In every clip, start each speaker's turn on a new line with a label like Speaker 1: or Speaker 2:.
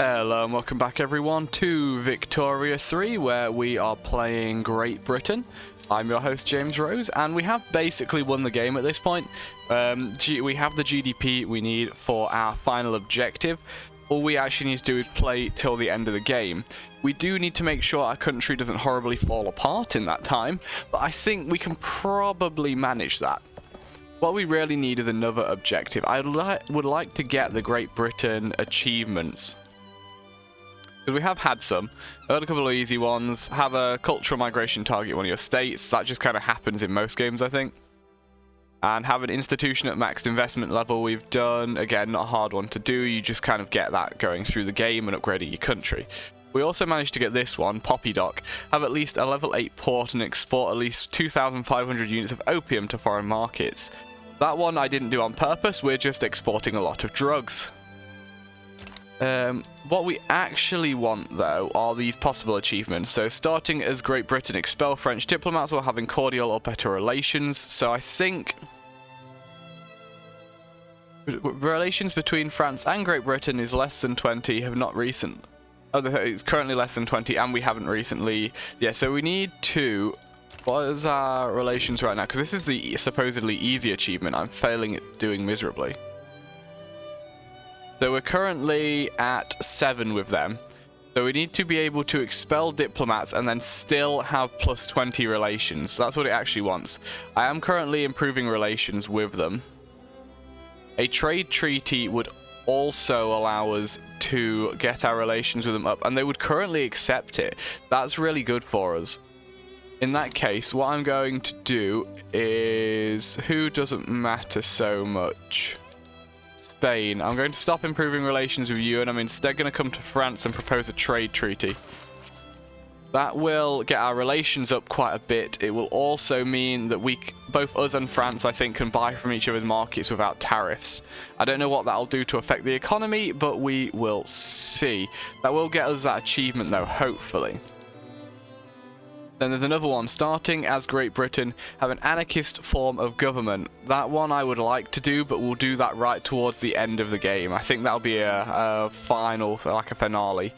Speaker 1: Hello and welcome back everyone to Victoria 3, where we are playing Great Britain. I'm your host James Rose, and we have basically won the game at this point. We have the GDP we need for our final objective. All we actually need to do is play till the end of the game. We do need to make sure our country doesn't horribly fall apart in that time, but I think we can probably manage that. What we really need is another objective. I would like to get the Great Britain achievements. Because we have had some. I've had a couple of easy ones. Have a cultural migration target one of your states. That just kind of happens in most games, I think. And have an institution at maxed investment level we've done. Again, not a hard one to do. You just kind of get that going through the game and upgrading your country. We also managed to get this one, Poppy Dock. Have at least a level 8 port and export at least 2,500 units of opium to foreign markets. That one I didn't do on purpose. We're just exporting a lot of drugs. What we actually want, though, are these possible achievements. So, starting as Great Britain, expel French diplomats while having cordial or better relations. So, I think relations between France and Great Britain is less than 20. Have not recent. Oh, it's currently less than 20, and we haven't recently. Yeah, so we need to. What is our relations right now? Because this is the supposedly easy achievement. I'm failing at doing miserably. So we're currently at 7 with them. So we need to be able to expel diplomats and then still have plus 20 relations. That's what it actually wants. I am currently improving relations with them. A trade treaty would also allow us to get our relations with them up, and they would currently accept it. That's really good for us. In that case, what I'm going to do is... who doesn't matter so much? Spain. I'm going to stop improving relations with you, and I'm instead going to come to France and propose a trade treaty. That will get our relations up quite a bit. It will also mean that both us and France, I think, can buy from each other's markets without tariffs. I don't know what that'll do to affect the economy, but we will see. That will get us that achievement, though, hopefully. Then there's another one, starting as Great Britain, have an anarchist form of government. That one I would like to do, but we'll do that right towards the end of the game. I think that'll be a final, like a finale.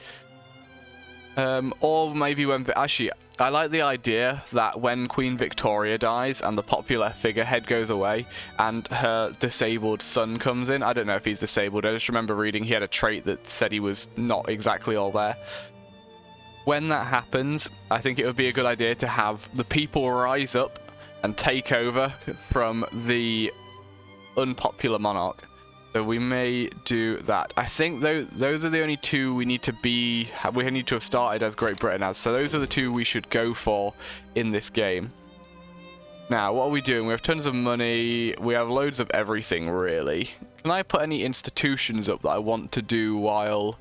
Speaker 1: Or maybe when... Actually, I like the idea that when Queen Victoria dies and the popular figurehead goes away and her disabled son comes in. I don't know if he's disabled. I just remember reading he had a trait that said he was not exactly all there. When that happens, I think it would be a good idea to have the people rise up and take over from the unpopular monarch. So we may do that. I think those are the only two we need to have started as Great Britain as. So those are the two we should go for in this game. Now, what are we doing? We have tons of money. We have loads of everything, really. Can I put any institutions up that I want to do while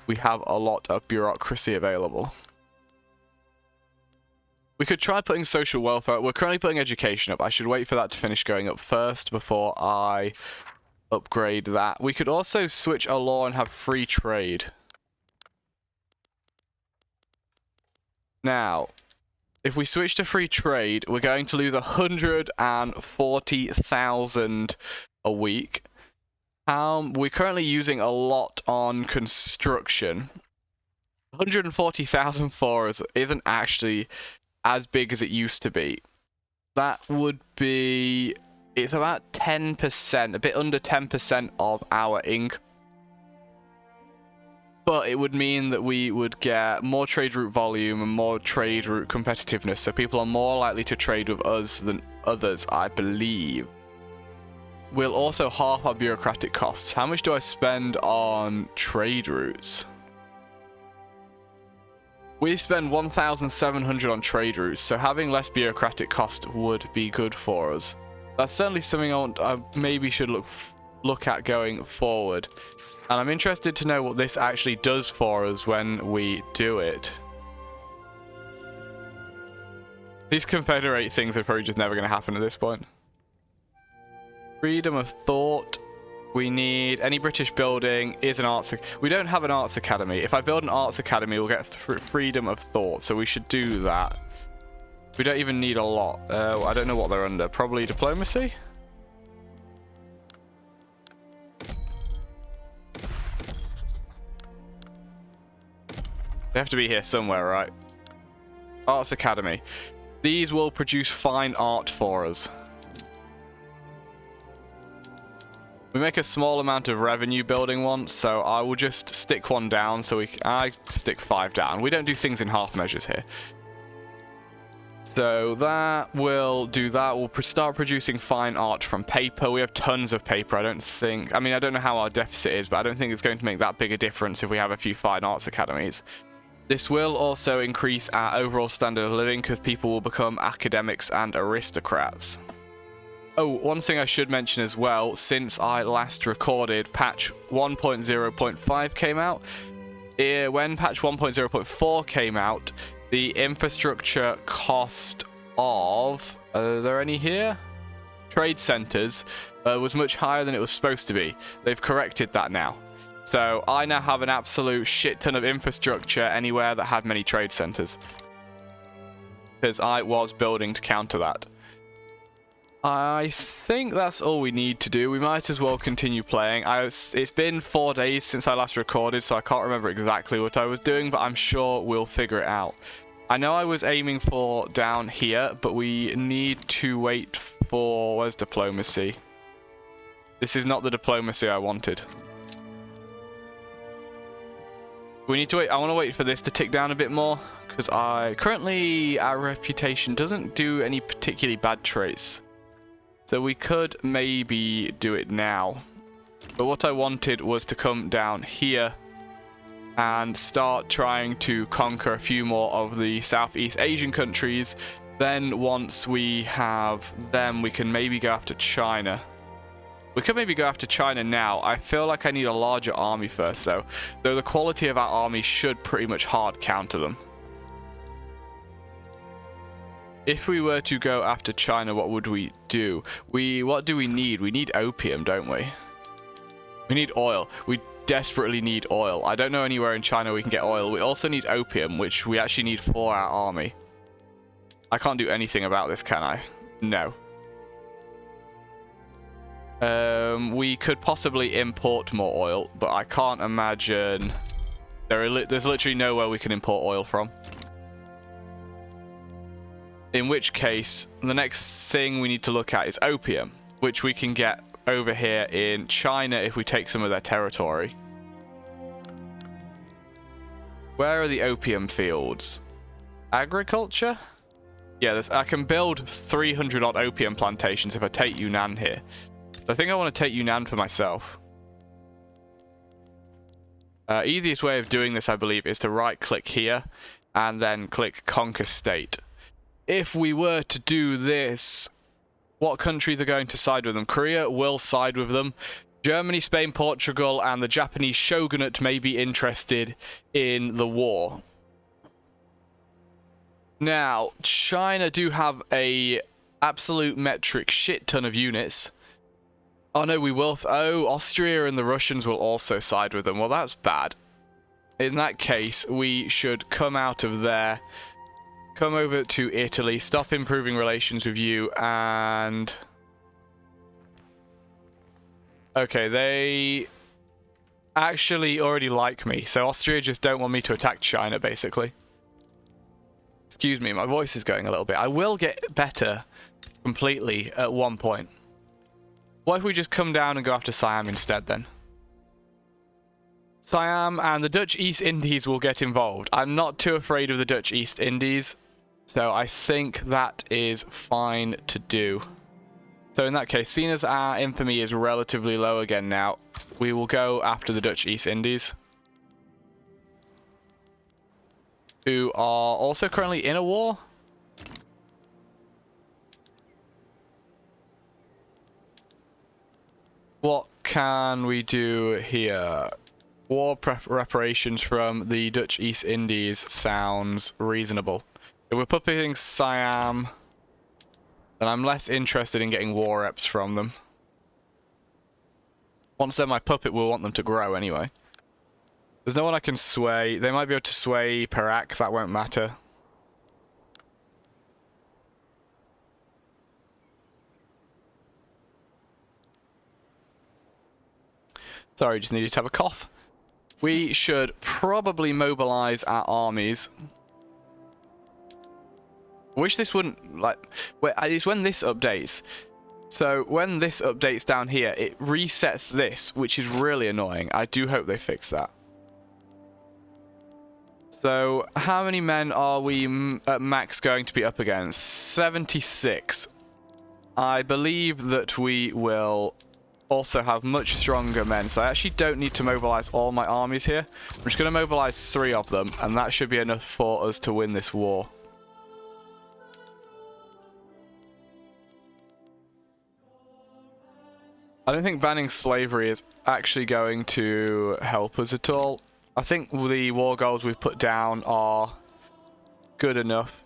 Speaker 1: we have a lot of bureaucracy available? We could try putting social welfare. We're currently putting education up. I should wait for that to finish going up first before I upgrade that. We could also switch a law and have free trade. Now, if we switch to free trade, we're going to lose 140,000 a week. We're currently using a lot on construction. 140,000 for us isn't actually as big as it used to be. That would be... it's about 10%, a bit under 10% of our income. But it would mean that we would get more trade route volume and more trade route competitiveness, so people are more likely to trade with us than others, I believe. We'll also halve our bureaucratic costs. How much do I spend on trade routes? We spend 1,700 on trade routes, so having less bureaucratic cost would be good for us. That's certainly something I maybe should look at going forward. And I'm interested to know what this actually does for us when we do it. These confederate things are probably just never going to happen at this point. Freedom of thought. We need any British building is an arts. We don't have an arts academy. If I build an arts academy, we'll get freedom of thought. So we should do that. We don't even need a lot. I don't know what they're under. Probably diplomacy. They have to be here somewhere, right? Arts Academy. These will produce fine art for us. We make a small amount of revenue building one, so I will just stick one down so I stick 5 down. We don't do things in half measures here. So that will do that. We'll start producing fine art from paper. We have tons of paper. I don't know how our deficit is, but I don't think it's going to make that big a difference if we have a few fine arts academies. This will also increase our overall standard of living because people will become academics and aristocrats. Oh, one thing I should mention as well, since I last recorded, patch 1.0.5 came out. When patch 1.0.4 came out, the infrastructure cost of, are there any here? Trade centers was much higher than it was supposed to be. They've corrected that now. So I now have an absolute shit ton of infrastructure anywhere that had many trade centers. Because I was building to counter that. I think that's all we need to do. We might as well continue playing. It's been 4 days since I last recorded, so I can't remember exactly what I was doing, but I'm sure we'll figure it out. I know I was aiming for down here, but we need to wait for... Where's diplomacy? This is not the diplomacy I wanted. We need to wait. I want to wait for this to tick down a bit more, because currently our reputation doesn't do any particularly bad traits. So we could maybe do it now. But what I wanted was to come down here and start trying to conquer a few more of the Southeast Asian countries. Then once we have them, we can maybe go after China. We could maybe go after China now. I feel like I need a larger army first, though the quality of our army should pretty much hard counter them. If we were to go after China, what would we do? What do we need? We need opium, don't we? We need oil. We desperately need oil. I don't know anywhere in China we can get oil. We also need opium, which we actually need for our army. I can't do anything about this, can I? No. We could possibly import more oil, but I can't imagine... There's literally nowhere we can import oil from. In which case, the next thing we need to look at is opium, which we can get over here in China if we take some of their territory. Where are the opium fields? Agriculture? Yeah, I can build 300 odd opium plantations if I take Yunnan here. So I think I want to take Yunnan for myself. Easiest way of doing this, I believe, is to right-click here and then click Conquer State. If we were to do this, what countries are going to side with them? Korea will side with them. Germany, Spain, Portugal, and the Japanese shogunate may be interested in the war. Now, China do have a absolute metric shit ton of units. Oh no, we will... Oh, Austria and the Russians will also side with them. Well, that's bad. In that case, we should come out of there... Come over to Italy, stop improving relations with you, and... Okay, they actually already like me, so Austria just don't want me to attack China, basically. Excuse me, my voice is going a little bit. I will get better completely at one point. What if we just come down and go after Siam instead, then? Siam and the Dutch East Indies will get involved. I'm not too afraid of the Dutch East Indies. So I think that is fine to do. So in that case, seeing as our infamy is relatively low again now, we will go after the Dutch East Indies, who are also currently in a war. What can we do here? War reparations from the Dutch East Indies sounds reasonable. If we're puppeting Siam, then I'm less interested in getting war reps from them. Once they're my puppet, we'll want them to grow anyway. There's no one I can sway. They might be able to sway Perak, that won't matter. Sorry, just needed to have a cough. we should probably mobilize our armies. Wish this wouldn't, like, it's when this updates. So when this updates down here, it resets this, which is really annoying. I do hope they fix that. So how many men are we at max going to be up against? 76. I believe that we will also have much stronger men, so I actually don't need to mobilize all my armies here. I'm just going to mobilize 3 of them, and that should be enough for us to win this war. I don't think banning slavery is actually going to help us at all. I think the war goals we've put down are good enough.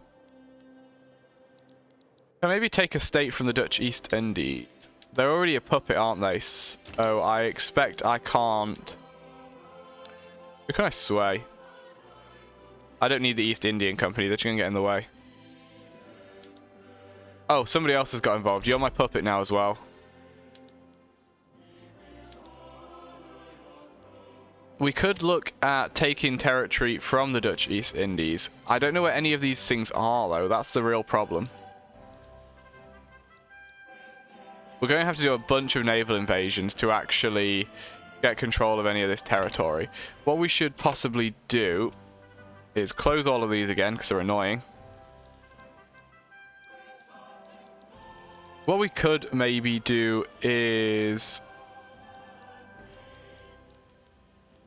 Speaker 1: Can maybe take a state from the Dutch East Indies. They're already a puppet, aren't they? So I expect I can't. Who can I sway? I don't need the East Indian Company. They're just going to get in the way. Oh, somebody else has got involved. You're my puppet now as well. We could look at taking territory from the Dutch East Indies. I don't know where any of these things are, though. That's the real problem. We're going to have to do a bunch of naval invasions to actually get control of any of this territory. What we should possibly do is close all of these again, because they're annoying. What we could maybe do is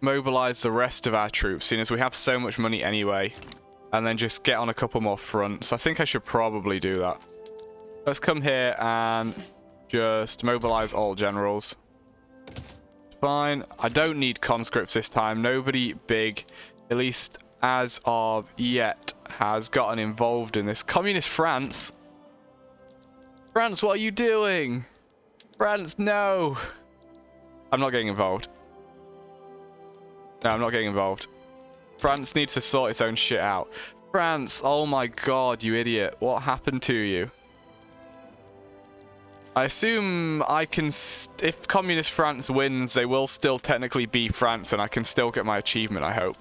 Speaker 1: mobilize the rest of our troops, seeing as we have so much money anyway, and then just get on a couple more fronts. I think I should probably do that. Let's come here and just mobilize all generals. Fine. I don't need conscripts this time. Nobody big, at least as of yet, has gotten involved in this. Communist France? France, what are you doing? France, no! I'm not getting involved. No, I'm not getting involved. France needs to sort its own shit out. France, oh my god, you idiot. What happened to you? I assume I can... if Communist France wins, they will still technically be France, and I can still get my achievement, I hope.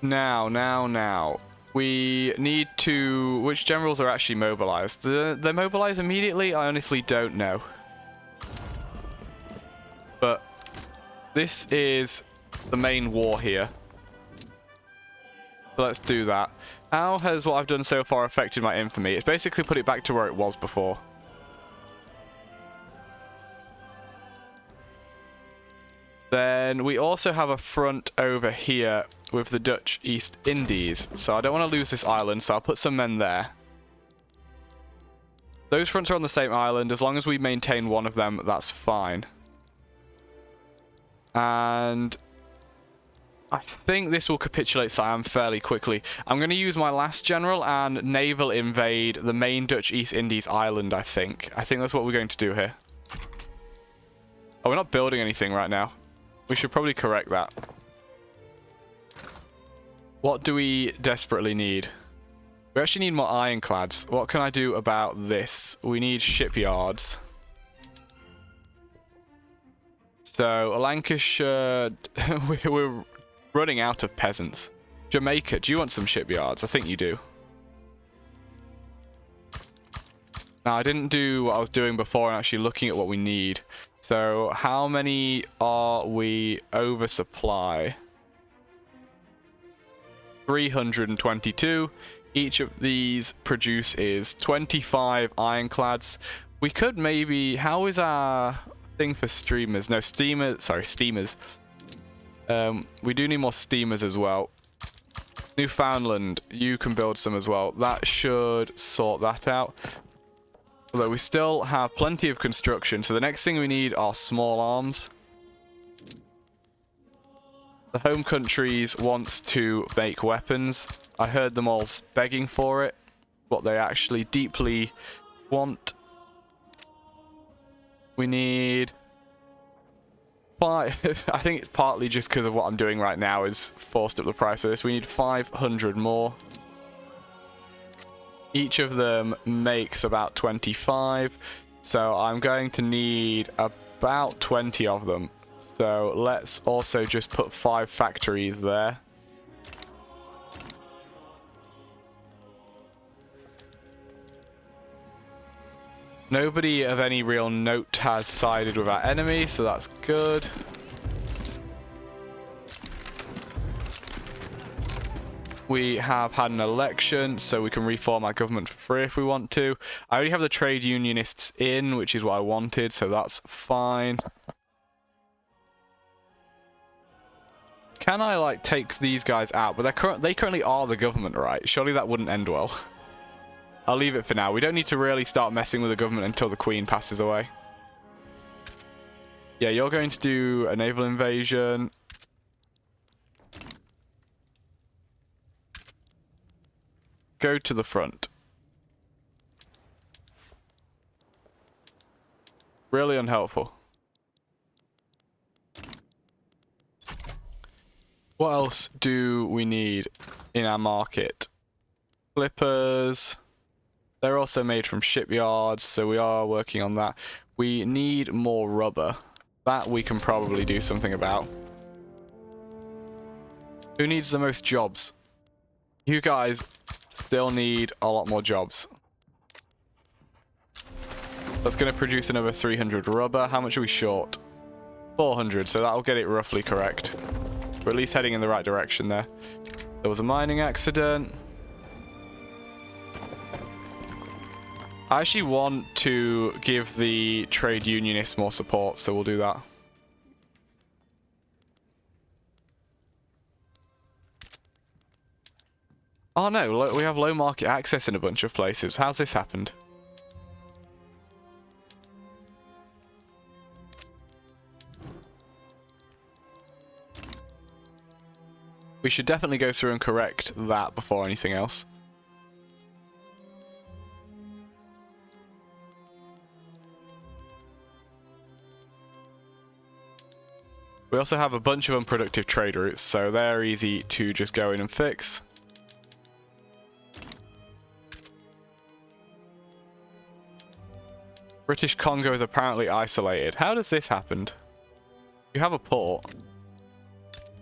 Speaker 1: Now. We need to... which generals are actually mobilized? They're mobilized immediately? I honestly don't know. But this is the main war here. So let's do that. How has what I've done so far affected my infamy? It's basically put it back to where it was before. Then we also have a front over here with the Dutch East Indies. So I don't want to lose this island, so I'll put some men there. Those fronts are on the same island. As long as we maintain one of them, that's fine. And I think this will capitulate Siam fairly quickly. I'm going to use my last general and naval invade the main Dutch East Indies island, I think. I think that's what we're going to do here. Oh, we're not building anything right now. We should probably correct that. What do we desperately need? We actually need more ironclads. What can I do about this? We need shipyards. So, Lancashire... we're running out of peasants. Jamaica, do you want some shipyards? I think you do. Now, I didn't do what I was doing before and actually looking at what we need. So, how many are we oversupply? 322. Each of these produces 25 ironclads. We could maybe... how is our thing for streamers? No, steamers. Sorry, steamers. We do need more steamers as well. Newfoundland, you can build some as well. That should sort that out. Although we still have plenty of construction, so the next thing we need are small arms. The home countries wants to make weapons. I heard them all begging for it. What they actually deeply want. We need... I think it's partly just because of what I'm doing right now is forced up the price of this. We need 500 more. Each of them makes about 25. So I'm going to need about 20 of them. So let's also just put 5 factories there. Nobody of any real note has sided with our enemy, so that's good. We have had an election, so we can reform our government for free if we want to. I already have the trade unionists in, which is what I wanted, so that's fine. Can I, like, take these guys out? But they currently are the government, right? Surely that wouldn't end well. I'll leave it for now. We don't need to really start messing with the government until the Queen passes away. Yeah, you're going to do a naval invasion. Go to the front. Really unhelpful. What else do we need in our market? Clippers. They're also made from shipyards, so we are working on that. We need more rubber. That we can probably do something about. Who needs the most jobs? You guys still need a lot more jobs. That's going to produce another 300 rubber. How much are we short? 400, so that'll get it roughly correct. We're at least heading in the right direction there. There was a mining accident. I actually want to give the trade unionists more support, so we'll do that. Oh no, we have low market access in a bunch of places. How's this happened? We should definitely go through and correct that before anything else. We also have a bunch of unproductive trade routes, so they're easy to just go in and fix. British Congo is apparently isolated. How does this happen? You have a port.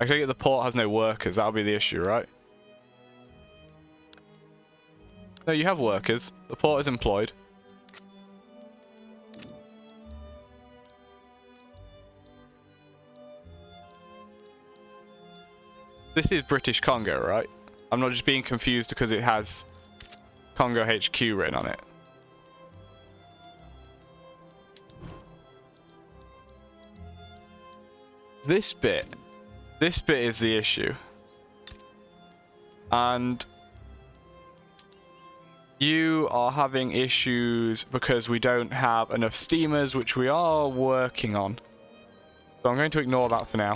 Speaker 1: I take it the port has no workers. That'll be the issue, right? No, you have workers. The port is employed. This is British Congo, right? I'm not just being confused because it has Congo HQ written on it. This bit is the issue. And you are having issues because we don't have enough steamers, which we are working on. So I'm going to ignore that for now.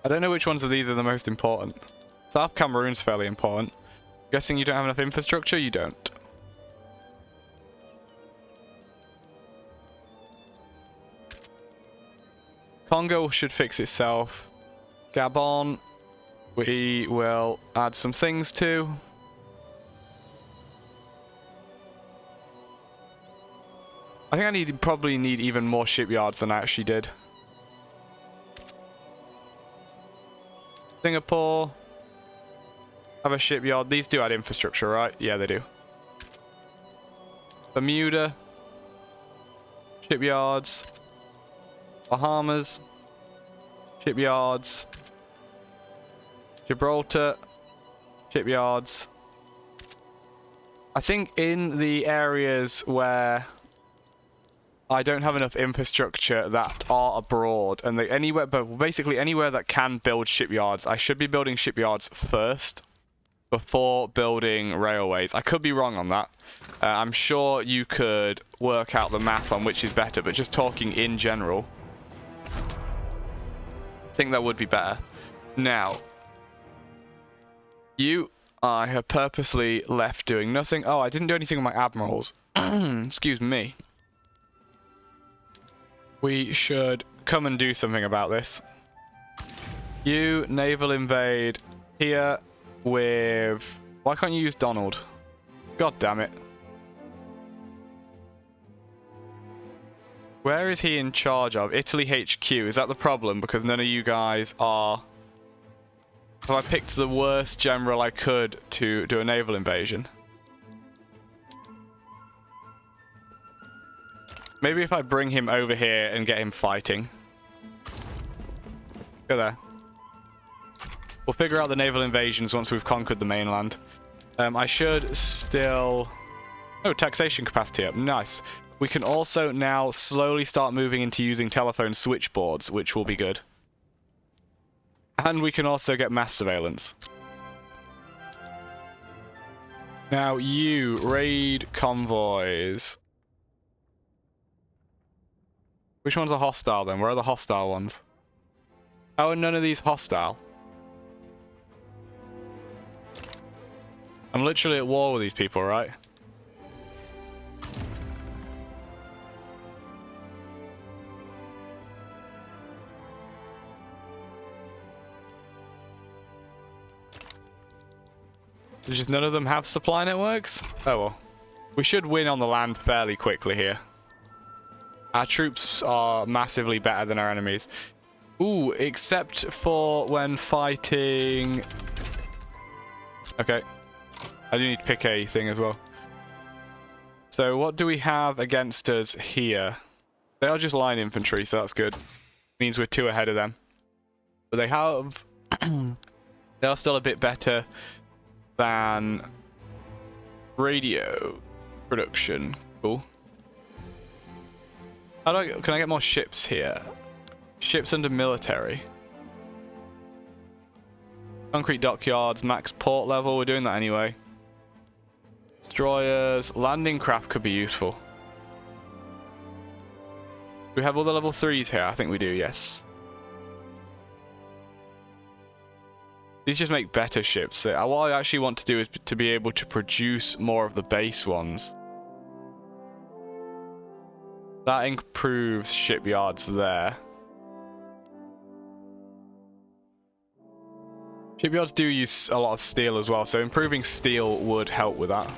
Speaker 1: I don't know which ones of these are the most important. South Cameroon's fairly important. Guessing you don't have enough infrastructure? You don't. Congo should fix itself. Gabon, we will add some things to. I think I probably need even more shipyards than I actually did. Singapore, have a shipyard. These do add infrastructure, right? Yeah, they do. Bermuda, shipyards. Bahamas, shipyards. Gibraltar, shipyards. I think in the areas where I don't have enough infrastructure that are abroad, and anywhere, but basically anywhere that can build shipyards, I should be building shipyards first before building railways. I could be wrong on that. I'm sure you could work out the math on which is better, but just talking in general, I think that would be better. Now, I have purposely left doing nothing. Oh, I didn't do anything with my admirals. Excuse me. We should come and do something about this. You naval invade here with... Why can't you use Donald? God damn it. Where is he in charge of? Italy HQ. Is that the problem? Because none of you guys are... Have I picked the worst general I could to do a naval invasion? Maybe if I bring him over here and get him fighting. Go there. We'll figure out the naval invasions once we've conquered the mainland. I should still... Oh, taxation capacity up. Nice. We can also now slowly start moving into using telephone switchboards, which will be good. And we can also get mass surveillance. Now you, raid convoys. Which ones are hostile then? Where are the hostile ones? Oh, and none of these hostile. I'm literally at war with these people, right? Just none of them have supply networks? Oh well. We should win on the land fairly quickly here. Our troops are massively better than our enemies. Ooh, except for when fighting... Okay. I do need to pick a thing as well. So what do we have against us here? They are just line infantry, so that's good. Means we're 2 ahead of them. But they have... they are still a bit better than radio production. Cool. How do can I get more ships here? Ships under military. Concrete dockyards, max port level. We're doing that anyway. Destroyers. Landing craft could be useful. Do we have all the level 3s here? I think we do, yes. These just make better ships. What I actually want to do is to be able to produce more of the base ones. That improves shipyards there. Shipyards do use a lot of steel as well, so improving steel would help with that.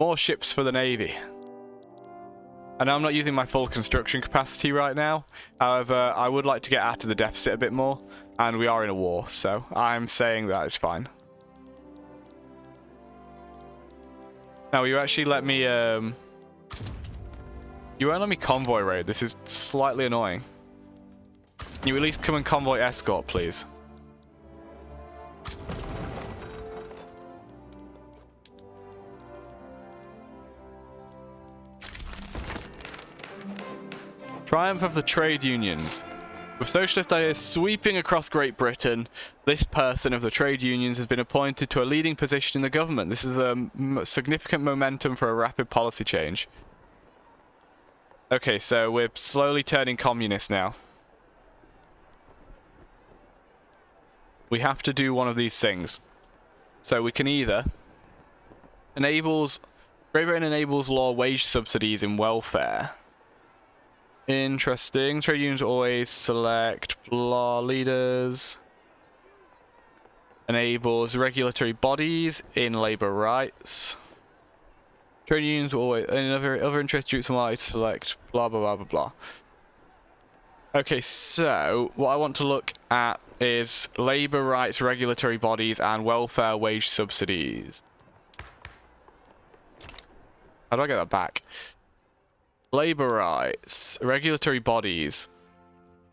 Speaker 1: More ships for the Navy. I know I'm not using my full construction capacity right now. However, I would like to get out of the deficit a bit more. And we are in a war, so I'm saying that is fine. Now, you actually let me... You won't let me convoy raid. This is slightly annoying. Can you at least come and convoy escort, please? Triumph of the trade unions. With socialist ideas sweeping across Great Britain, this person of the trade unions has been appointed to a leading position in the government. This is a significant momentum for a rapid policy change. Okay, so we're slowly turning communist now. We have to do one of these things. So we can either... Great Britain enables law wage subsidies in welfare. Interesting. Trade unions always select blah leaders. Enables regulatory bodies in labor rights. Trade unions always and other interest groups might select blah blah blah blah blah. Okay, so what I want to look at is labor rights, regulatory bodies, and welfare wage subsidies. How do I get that back? Labor rights, regulatory bodies.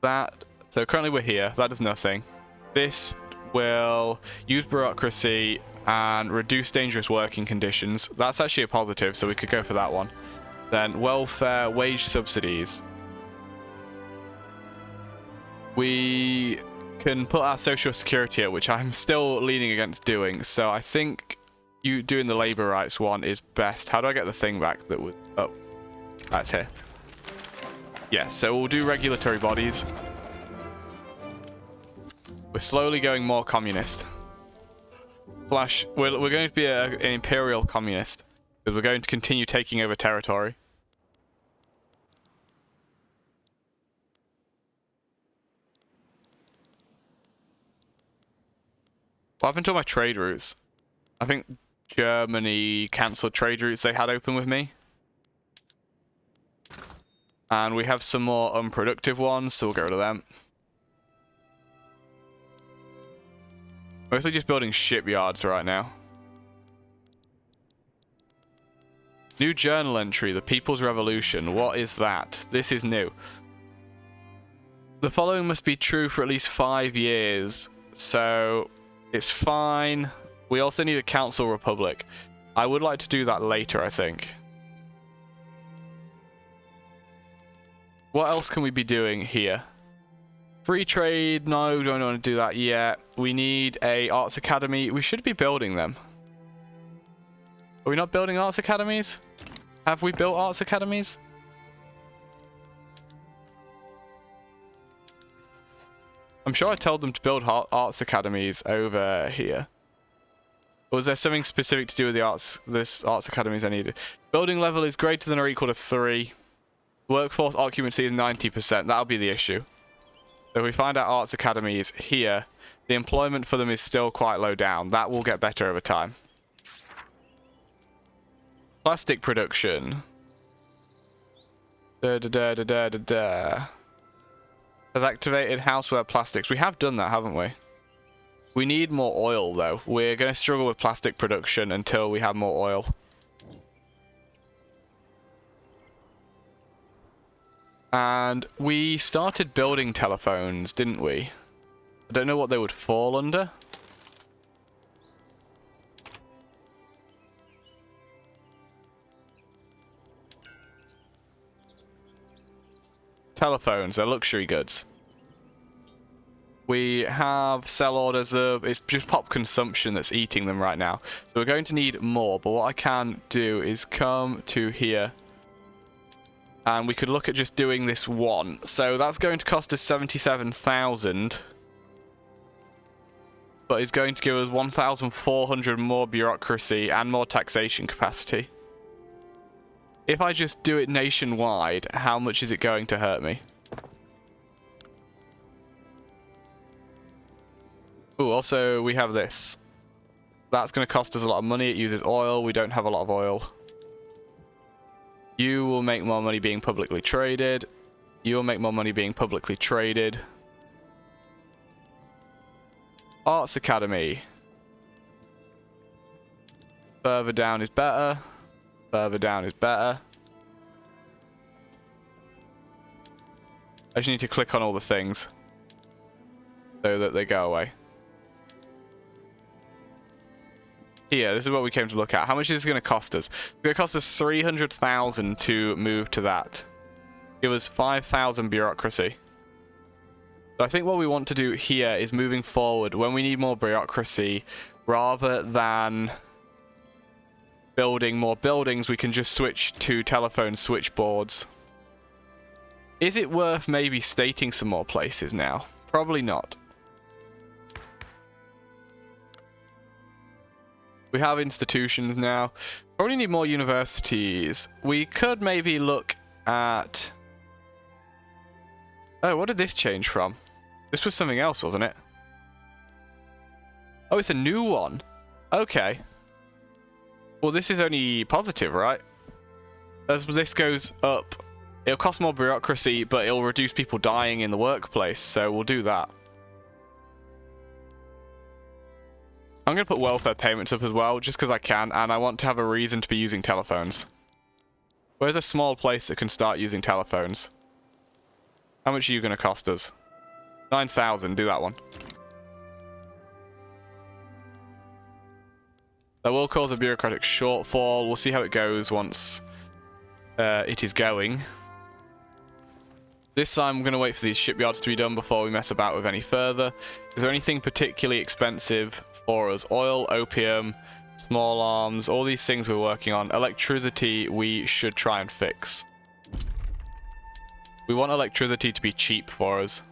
Speaker 1: So currently we're here. That does nothing. This will use bureaucracy and reduce dangerous working conditions. That's actually a positive, so we could go for that one. Then welfare, wage subsidies. We can put our social security up, which I'm still leaning against doing. So I think you doing the labor rights one is best. How do I get the thing back that was up? That's here. Yeah, so we'll do regulatory bodies. We're slowly going more communist. We're going to be an imperial communist, because we're going to continue taking over territory. What happened to all my trade routes? I think Germany cancelled trade routes they had open with me. And we have some more unproductive ones, so we'll get rid of them. Mostly just building shipyards right now. New journal entry, the People's Revolution. What is that? This is new. The following must be true for at least 5 years. So, it's fine. We also need a council republic. I would like to do that later, I think. What else can we be doing here? Free trade, no, we don't want to do that yet. We need a arts academy. We should be building them. Are we not building arts academies? Have we built arts academies? I'm sure I told them to build arts academies over here. Or was there something specific to do with the arts academies I needed? Building level is greater than or equal to 3. Workforce occupancy is 90%. That'll be the issue. So if we find out arts academies here, the employment for them is still quite low down. That will get better over time. Plastic production. Has activated houseware plastics. We have done that, haven't we? We need more oil, though. We're going to struggle with plastic production until we have more oil. And we started building telephones, didn't we? I don't know what they would fall under. Telephones, they're luxury goods. We have sell orders of... It's just pop consumption that's eating them right now. So we're going to need more, but what I can do is come to here. And we could look at just doing this one. So that's going to cost us 77,000. But it's going to give us 1,400 more bureaucracy and more taxation capacity. If I just do it nationwide, how much is it going to hurt me? Oh, also we have this. That's going to cost us a lot of money. It uses oil. We don't have a lot of oil. You will make more money being publicly traded. You will make more money being publicly traded. Arts Academy. Further down is better. Further down is better. I just need to click on all the things so that they go away. Here, this is what we came to look at. How much is this going to cost us? It's going to cost us 300,000 to move to that. Give us 5,000 bureaucracy. So I think what we want to do here is moving forward, when we need more bureaucracy, rather than building more buildings, we can just switch to telephone switchboards. Is it worth maybe stating some more places now? Probably not. We have institutions now. Probably need more universities. We could maybe look at... Oh, what did this change from? This was something else, wasn't it? Oh, it's a new one. Okay. Well, this is only positive, right? As this goes up, it'll cost more bureaucracy, but it'll reduce people dying in the workplace, so we'll do that. I'm going to put welfare payments up as well, just because I can, and I want to have a reason to be using telephones. Where's a small place that can start using telephones? How much are you going to cost us? 9,000, do that one. That will cause a bureaucratic shortfall. We'll see how it goes once it is going. This time I'm going to wait for these shipyards to be done before we mess about with any further. Is there anything particularly expensive for us? Oil, opium, small arms, all these things we're working on. Electricity we should try and fix. We want electricity to be cheap for us.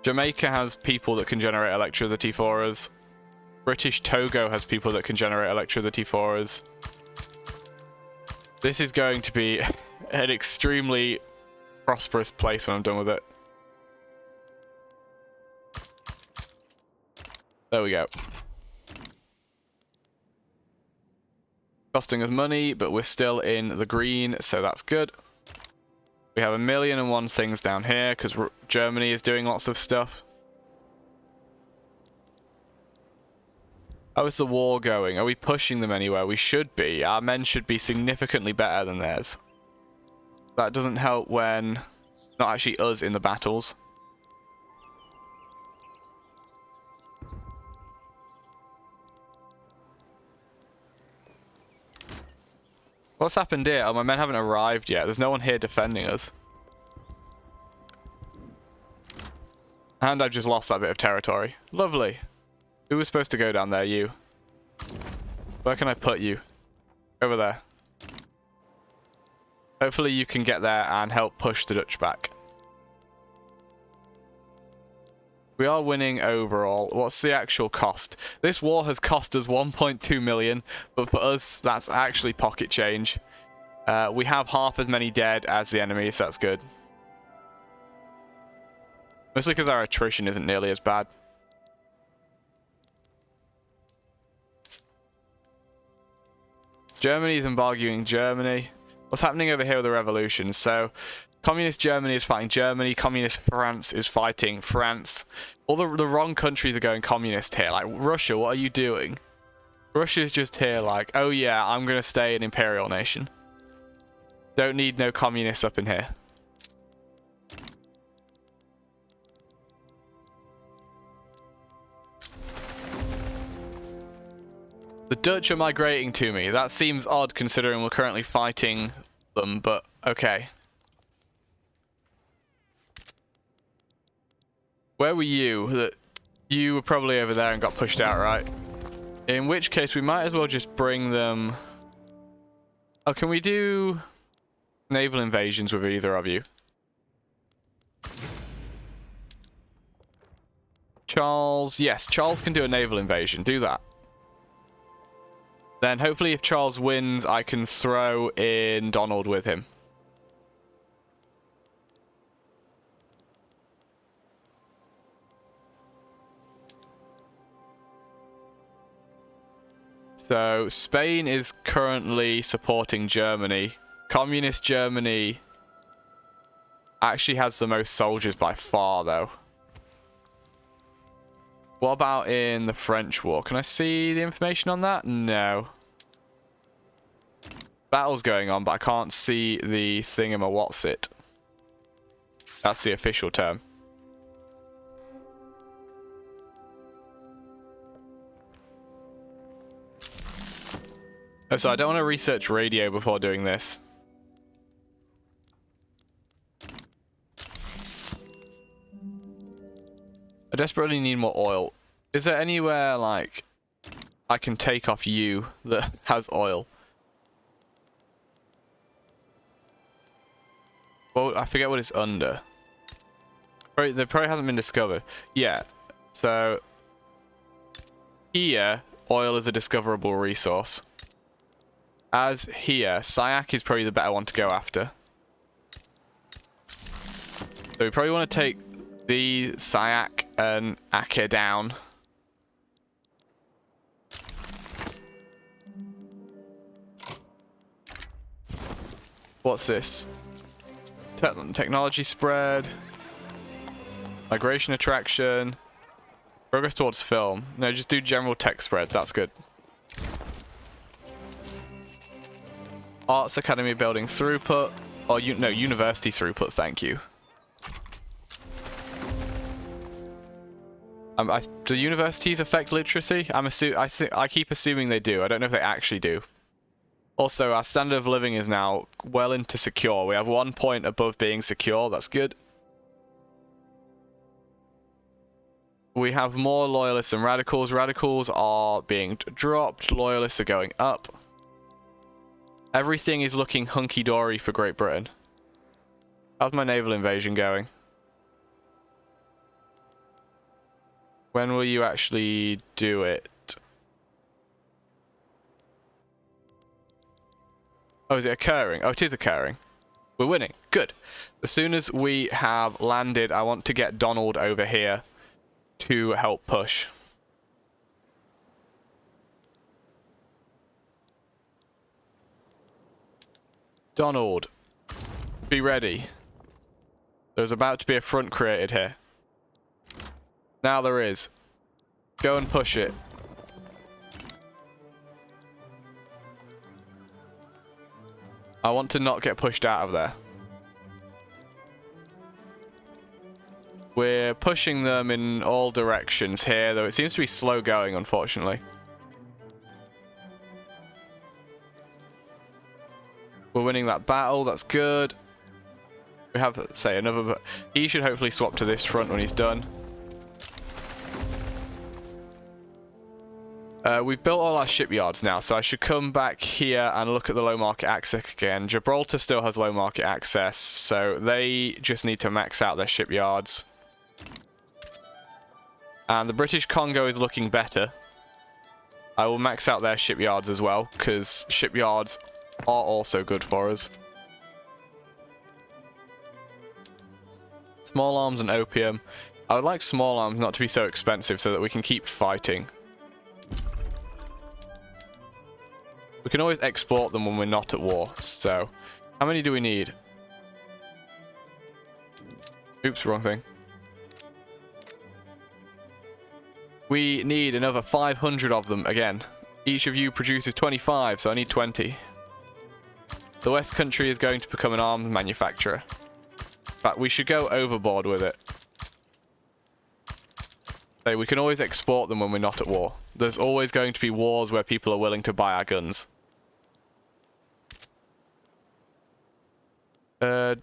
Speaker 1: Jamaica has people that can generate electricity for us. British Togo has people that can generate electricity for us. This is going to be an extremely prosperous place when I'm done with it. There we go. Costing us money, but we're still in the green, so that's good. We have 1,000,001 things down here because Germany is doing lots of stuff. How is the war going? Are we pushing them anywhere? We should be. Our men should be significantly better than theirs. That doesn't help when it's not actually us in the battles. What's happened here? Oh, my men haven't arrived yet. There's no one here defending us. And I've just lost that bit of territory. Lovely. Who was supposed to go down there? You. Where can I put you? Over there. Hopefully you can get there and help push the Dutch back. We are winning overall. What's the actual cost? This war has cost us 1.2 million, but for us, that's actually pocket change. We have half as many dead as the enemy, so that's good. Mostly because our attrition isn't nearly as bad. Germany's embargoing Germany. What's happening over here with the revolution? So, Communist Germany is fighting Germany. Communist France is fighting France. All the wrong countries are going communist here. Like, Russia, what are you doing? Russia's just here like, oh yeah, I'm going to stay an imperial nation. Don't need no communists up in here. The Dutch are migrating to me. That seems odd considering we're currently fighting them, but okay. Where were you? You were probably over there and got pushed out, right? In which case, we might as well just bring them... Oh, can we do naval invasions with either of you? Charles, yes, Charles can do a naval invasion. Do that. Then hopefully if Charles wins, I can throw in Donald with him. So Spain is currently supporting Germany. Communist Germany actually has the most soldiers by far, though. What about in the French war? Can I see the information on that? No. Battle's going on, but I can't see the thingamawatsit. That's the official term. Oh, so I don't want to research radio before doing this. I desperately need more oil. Is there anywhere, like, I can take off you that has oil? Well, I forget what it's under. There probably hasn't been discovered. Yeah, so here, oil is a discoverable resource. As here, Syak is probably the better one to go after. So we probably want to take the Syak and Acre down. What's this? Technology spread. Migration attraction. Progress towards film. No, just do general tech spread. That's good. Arts Academy building throughput. Or no, university throughput, thank you. Do universities affect literacy? I keep assuming they do. I don't know if they actually do. Also, our standard of living is now well into secure. We have 1 point above being secure. That's good. We have more loyalists and radicals. Radicals are being dropped. Loyalists are going up. Everything is looking hunky-dory for Great Britain. How's my naval invasion going? When will you actually do it? Oh, is it occurring? Oh, it is occurring. We're winning. Good. As soon as we have landed, I want to get Donald over here to help push. Donald, be ready. There's about to be a front created here. Now there is. Go and push it. I want to not get pushed out of there. We're pushing them in all directions here, though it seems to be slow going, unfortunately. We're winning that battle, that's good. We have, say, another... But he should hopefully swap to this front when he's done. We've built all our shipyards now, so I should come back here and look at the low market access again. Gibraltar still has low market access, so they just need to max out their shipyards. And the British Congo is looking better. I will max out their shipyards as well, because shipyards are also good for us. Small arms and opium. I would like small arms not to be so expensive so that we can keep fighting. We can always export them when we're not at war, so... How many do we need? Oops, wrong thing. We need another 500 of them again. Each of you produces 25, so I need 20. The West Country is going to become an arms manufacturer. In fact, we should go overboard with it. So we can always export them when we're not at war. There's always going to be wars where people are willing to buy our guns.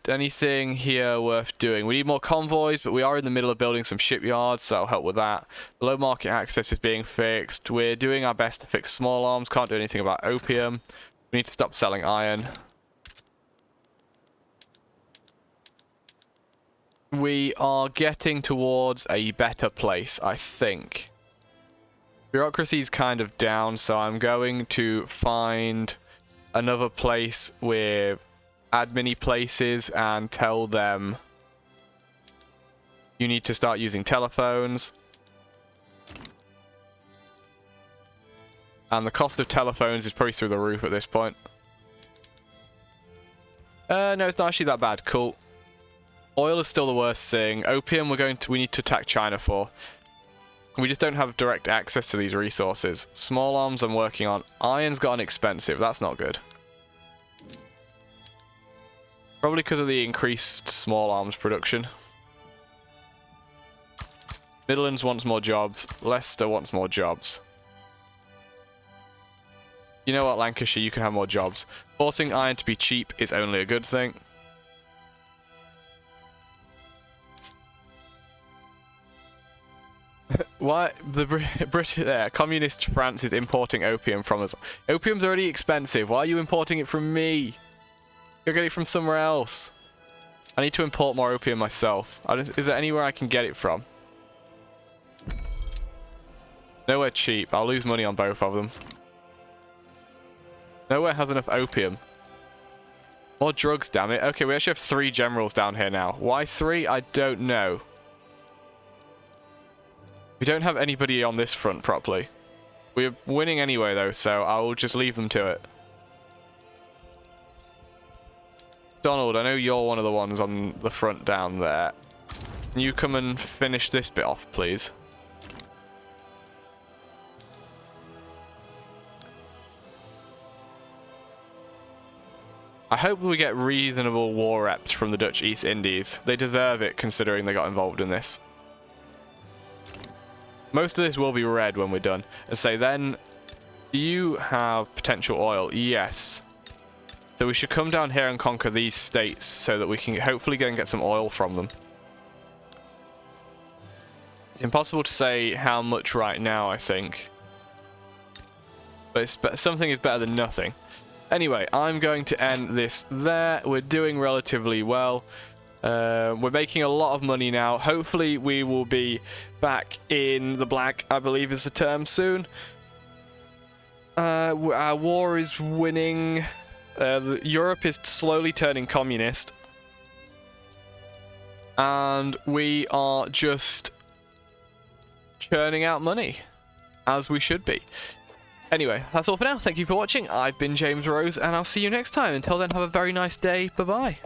Speaker 1: Anything here worth doing? We need more convoys, but we are in the middle of building some shipyards, so I'll help with that. The low market access is being fixed. We're doing our best to fix small arms. Can't do anything about opium. We need to stop selling iron. We are getting towards a better place, I think. Bureaucracy's kind of down, so I'm going to find another place with admin-y places and tell them you need to start using telephones. And the cost of telephones is probably through the roof at this point. No, it's not actually that bad. Cool. Oil is still the worst thing. Opium we need to attack China for. We just don't have direct access to these resources. Small arms I'm working on. Iron's gotten expensive. That's not good. Probably because of the increased small arms production. Midlands wants more jobs. Leicester wants more jobs. You know what, Lancashire, you can have more jobs. Forcing iron to be cheap is only a good thing. Why the British communist France is importing opium from us? Opium's already expensive. Why are you importing it from me? Go get it from somewhere else. I need to import more opium myself. Is there anywhere I can get it from? Nowhere cheap. I'll lose money on both of them. Nowhere has enough opium. More drugs, damn it. Okay, we actually have 3 generals down here now. Why 3? I don't know. We don't have anybody on this front properly. We're winning anyway, though, so I'll just leave them to it. Donald, I know you're one of the ones on the front down there. Can you come and finish this bit off, please? I hope we get reasonable war reps from the Dutch East Indies. They deserve it, considering they got involved in this. Most of this will be red when we're done. And say then, do you have potential oil? Yes. So we should come down here and conquer these states so that we can hopefully go and get some oil from them. It's impossible to say how much right now, I think. But something is better than nothing. Anyway, I'm going to end this there. We're doing relatively well. We're making a lot of money now. Hopefully we will be back in the black, I believe is the term, soon. Our war is winning. Europe is slowly turning communist. And we are just churning out money, as we should be. Anyway, that's all for now. Thank you for watching. I've been James Rose, and I'll see you next time. Until then, have a very nice day. Bye-bye.